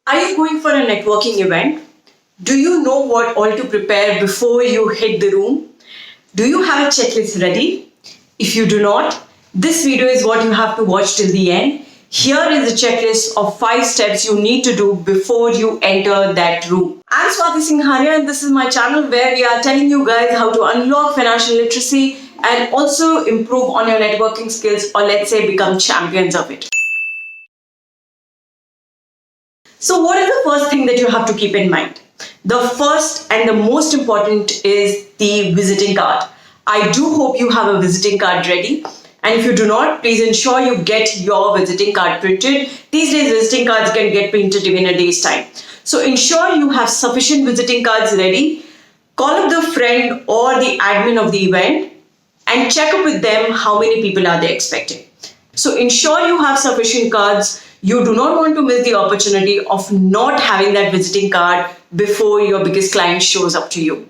Are you going for a networking event? Do you know what all to prepare before you hit the room? Do you have a checklist ready? If you do not, this video is what you have to watch till the end. Here is a checklist of 5 steps you need to do before you enter that room. I'm Swati Singhania and this is my channel where we are telling you guys how to unlock financial literacy and also improve on your networking skills, or let's say become champions of it. So what is the first thing that you have to keep in mind? The first and the most important is the visiting card. I do hope you have a visiting card ready. And if you do not, please ensure you get your visiting card printed. These days, visiting cards can get printed in a day's time. So ensure you have sufficient visiting cards ready. Call up the friend or the admin of the event and check up with them how many people are they expecting. So ensure you have sufficient cards. You do not want to miss the opportunity of not having that visiting card before your biggest client shows up to you.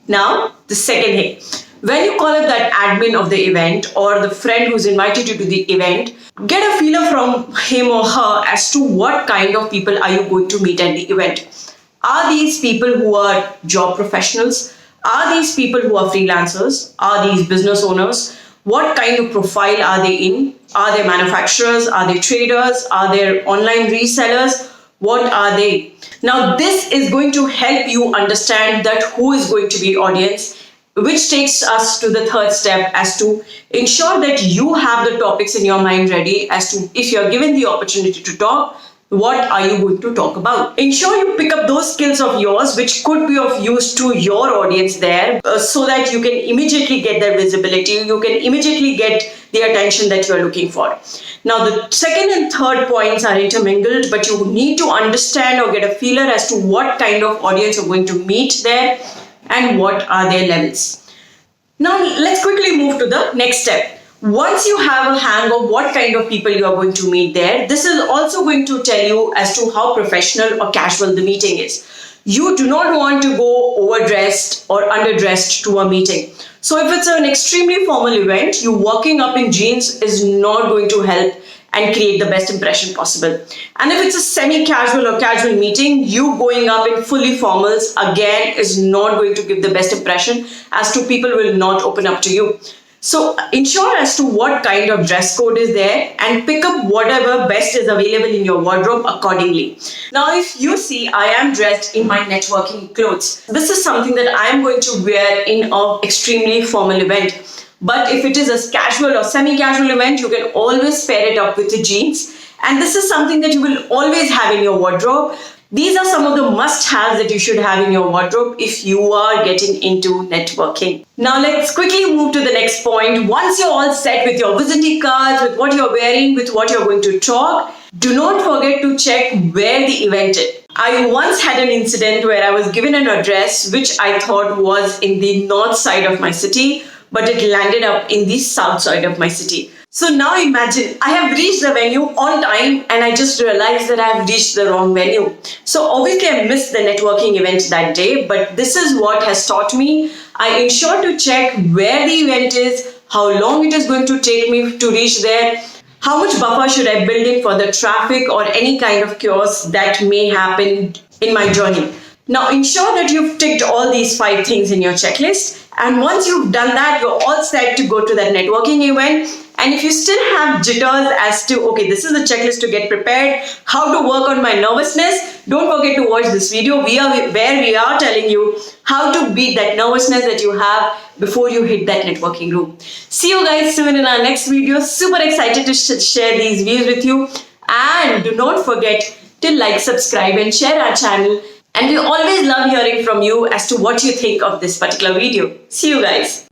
Now, the second thing, when you call up that admin of the event or the friend who's invited you to the event, get a feeler from him or her as to what kind of people are you going to meet at the event. Are these people who are job professionals? Are these people who are freelancers? Are these business owners? What kind of profile are they in? Are they manufacturers? Are they traders? Are they online resellers? What are they? Now, this is going to help you understand that who is going to be audience, which takes us to the third step as to ensure that you have the topics in your mind ready as to if you're given the opportunity to talk, what are you going to talk about? Ensure you pick up those skills of yours which could be of use to your audience there so that you can immediately get their visibility, you can immediately get the attention that you are looking for. Now, the second and third points are intermingled, but you need to understand or get a feeler as to what kind of audience you're going to meet there and what are their levels. Now, let's quickly move to the next step. Once you have a hang of what kind of people you are going to meet there, this is also going to tell you as to how professional or casual the meeting is. You do not want to go overdressed or underdressed to a meeting. So if it's an extremely formal event, you walking up in jeans is not going to help and create the best impression possible. And if it's a semi-casual or casual meeting, you going up in fully formals again is not going to give the best impression as to people will not open up to you. So ensure as to what kind of dress code is there and pick up whatever best is available in your wardrobe accordingly. Now, if you see I am dressed in my networking clothes, this is something that I am going to wear in an extremely formal event. But if it is a casual or semi-casual event, you can always pair it up with the jeans. And this is something that you will always have in your wardrobe. These are some of the must-haves that you should have in your wardrobe if you are getting into networking. Now let's quickly move to the next point. Once you're all set with your visiting cards, with what you're wearing, with what you're going to talk, do not forget to check where the event is. I once had an incident where I was given an address which I thought was in the north side of my city, but it landed up in the south side of my city. So now imagine, I have reached the venue on time and I just realized that I have reached the wrong venue. So obviously I missed the networking event that day, but this is what has taught me. I ensure to check where the event is, how long it is going to take me to reach there, how much buffer should I build in for the traffic or any kind of chaos that may happen in my journey. Now ensure that you've ticked all these 5 things in your checklist. And once you've done that, you're all set to go to that networking event. And if you still have jitters as to, okay, this is the checklist to get prepared, how to work on my nervousness, don't forget to watch this video where we are telling you how to beat that nervousness that you have before you hit that networking room. See you guys soon in our next video. Super excited to share these views with you. And do not forget to like, subscribe and share our channel. And we always love hearing from you as to what you think of this particular video. See you guys.